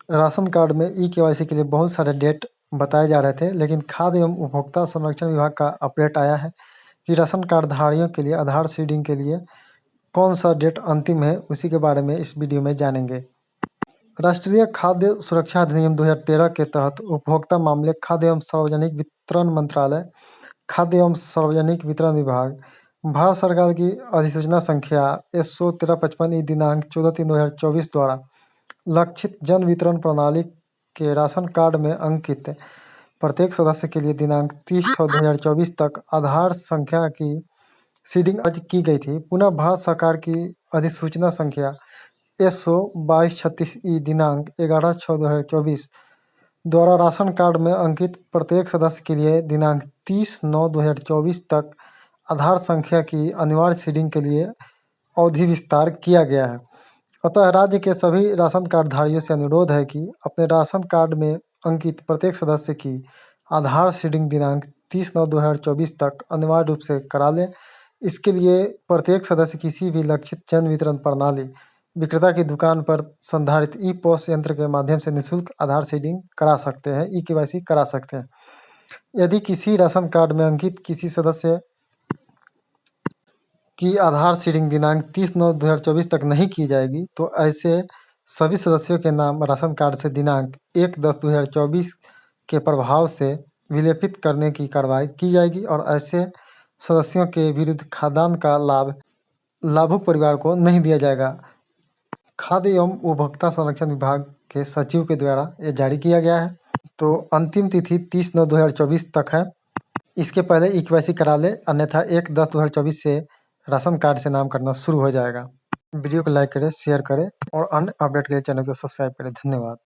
Ration card में e-KYC के लिए बहुत सारे डेट बताए जा रहे थे, लेकिन खाद्य एवं उपभोक्ता संरक्षण विभाग का अपडेट आया है कि राशन कार्ड धारियों के लिए आधार सीडिंग के लिए कौन सा डेट अंतिम है, उसी के बारे में इस वीडियो में जानेंगे। राष्ट्रीय खाद्य सुरक्षा अधिनियम 2013 के तहत उपभोक्ता मामले, खाद्य एवं सार्वजनिक वितरण मंत्रालय, खाद्य एवं सार्वजनिक वितरण विभाग, भारत सरकार की अधिसूचना संख्या SO 1355 दिनांक 14/3/2024 द्वारा लक्षित जन वितरण प्रणाली के राशन कार्ड में अंकित प्रत्येक सदस्य के लिए दिनांक 30/6/2024 तक आधार संख्या की सीडिंग की गई थी। पुनः भारत सरकार की अधिसूचना संख्या SO 2236 दिनांक 11/6/2024 द्वारा राशन कार्ड में अंकित प्रत्येक सदस्य के लिए दिनांक 30/9/2024 तक आधार संख्या की अनिवार्य सीडिंग के लिए अवधि विस्तार किया गया है। अतः राज्य के सभी राशन कार्ड धारियों से अनुरोध है कि अपने राशन कार्ड में अंकित प्रत्येक सदस्य की आधार सीडिंग दिनांक 30/9/2024 तक अनिवार्य रूप से करा लें। इसके लिए प्रत्येक सदस्य किसी भी लक्षित जन वितरण प्रणाली विक्रेता की दुकान पर संधारित ई-पॉस यंत्र के माध्यम से निःशुल्क आधार सीडिंग करा सकते हैं, ई-केवाईसी करा सकते हैं। यदि किसी राशन कार्ड में अंकित किसी सदस्य की आधार सीडिंग दिनांक 30/9/2024 तक नहीं की जाएगी, तो ऐसे सभी सदस्यों के नाम राशन कार्ड से दिनांक 1/10/2024 के प्रभाव से विलेपित करने की कार्रवाई की जाएगी और ऐसे सदस्यों के विरुद्ध खाद्यान्न का लाभ लाभुक परिवार को नहीं दिया जाएगा। खाद्य एवं उपभोक्ता संरक्षण विभाग के सचिव के द्वारा ये जारी किया गया है। तो अंतिम तिथि 30/9/2024 तक है। इसके पहले ई-केवाईसी करा ले, अन्यथा 1/10/2024 से राशन कार्ड से नाम करना शुरू हो जाएगा। वीडियो को लाइक करें, शेयर करें और अन्य अपडेट के लिए चैनल को सब्सक्राइब करें। धन्यवाद।